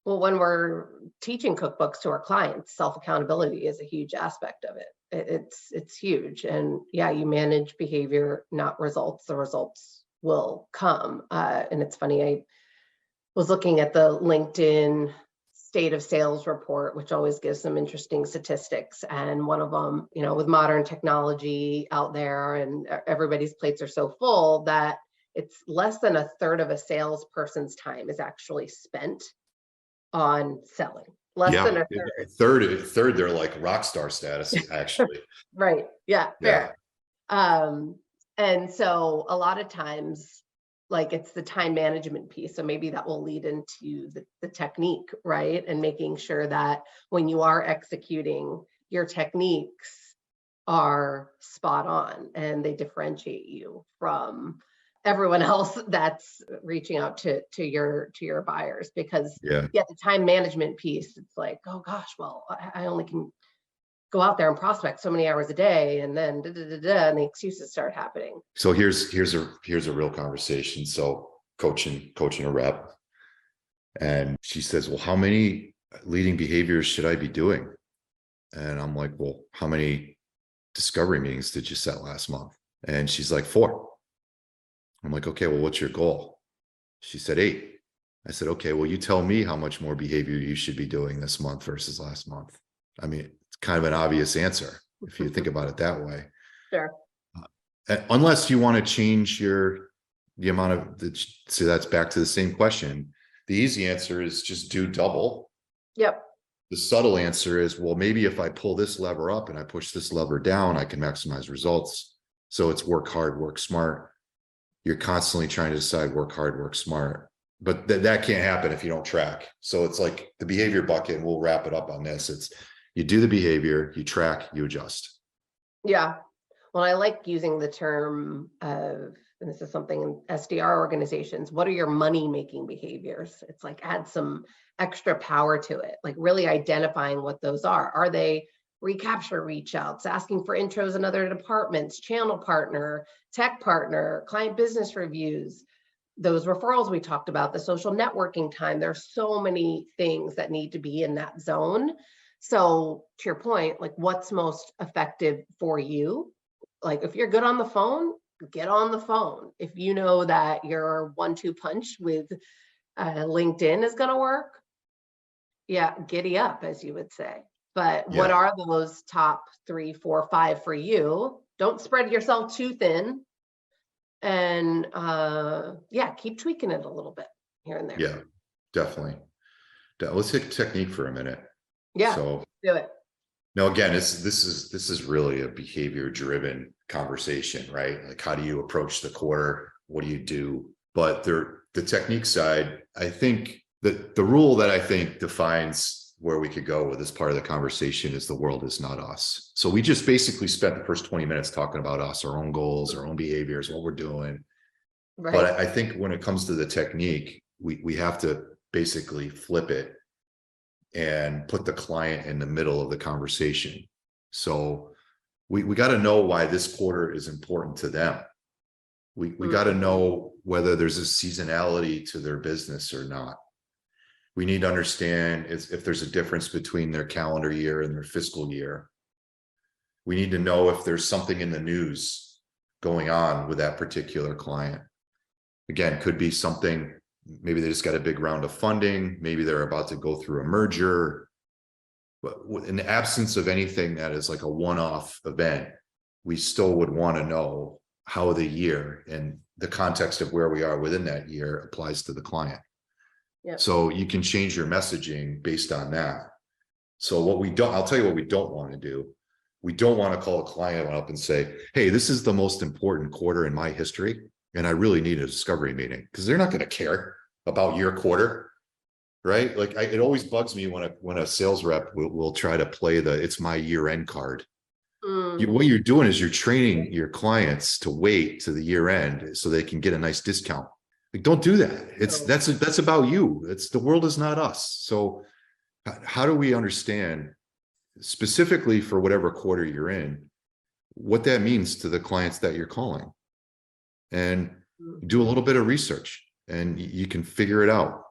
Well, when we're teaching cookbooks to our clients, self-accountability is a huge aspect of it. It's huge. And yeah, you manage behavior, not results. The results will come. And it's funny, I was looking at the LinkedIn state of sales report, which always gives some interesting statistics. And one of them, with modern technology out there and everybody's plates are so full that it's less than a third of a salesperson's time is actually spent on selling. Less than a third. A third, they're like rock star status, actually. Right. Yeah. Fair. And so a lot of times, like, it's the time management piece. So maybe that will lead into the technique, right? And making sure that when you are executing, your techniques are spot on and they differentiate you from everyone else that's reaching out to your buyers. Because the time management piece, it's like, oh gosh, well, I only can go out there and prospect so many hours a day, and then and the excuses start happening. So here's a real conversation. So coaching a rep, and she says, well, how many leading behaviors should I be doing? And I'm like, well, how many discovery meetings did you set last month? And she's like, 4. I'm like, okay, well, what's your goal? She said 8. I said, okay, well, you tell me how much more behavior you should be doing this month versus last month. I mean, it's kind of an obvious answer if you think about it that way. Sure. Unless you want to change the amount of so that's back to the same question. The easy answer is just do double. Yep. The subtle answer is, well, maybe if I pull this lever up and I push this lever down, I can maximize results. So it's work hard, work smart. You're constantly trying to decide work hard, work smart, but that can't happen if you don't track. So it's like the behavior bucket, and we'll wrap it up on this. It's you do the behavior, you track, you adjust. Yeah. Well, I like using the term of, and this is something in SDR organizations, what are your money-making behaviors? It's like add some extra power to it, like really identifying what those are. Are they recapture reach outs, asking for intros in other departments, channel partner, tech partner, client business reviews, those referrals we talked about, the social networking time? There's so many things that need to be in that zone. So to your point, like, what's most effective for you? Like, if you're good on the phone, get on the phone. If you know that your 1-2 punch with LinkedIn is going to work, yeah, giddy up, as you would say. But what are those top 3, 4, 5 for you? Don't spread yourself too thin. And keep tweaking it a little bit here and there. Yeah, definitely. Let's take technique for a minute. Yeah, so do it. Now, again, this is really a behavior driven conversation, right? Like, how do you approach the quarter? What do you do? But the technique side, I think that the rule that I think defines where we could go with this part of the conversation is the world is not us. So we just basically spent the first 20 minutes talking about us, our own goals, our own behaviors, what we're doing. Right. But I think when it comes to the technique, we have to basically flip it and put the client in the middle of the conversation. So we got to know why this quarter is important to them. We got to know whether there's a seasonality to their business or not. We need to understand if there's a difference between their calendar year and their fiscal year. We need to know if there's something in the news going on with that particular client. Again, could be something, maybe they just got a big round of funding, maybe they're about to go through a merger. But in the absence of anything that is like a one-off event, we still would want to know how the year and the context of where we are within that year applies to the client. Yep. So you can change your messaging based on that. So I'll tell you what we don't want to do. We don't want to call a client up and say, hey, this is the most important quarter in my history, and I really need a discovery meeting, because they're not going to care about your quarter, right? Like, it always bugs me when a sales rep will try to play the "it's my year end" card. What you're doing is you're training your clients to wait to the year end so they can get a nice discount. Like, don't do that. That's about you. The world is not us. So how do we understand specifically for whatever quarter you're in, what that means to the clients that you're calling? And do a little bit of research and you can figure it out.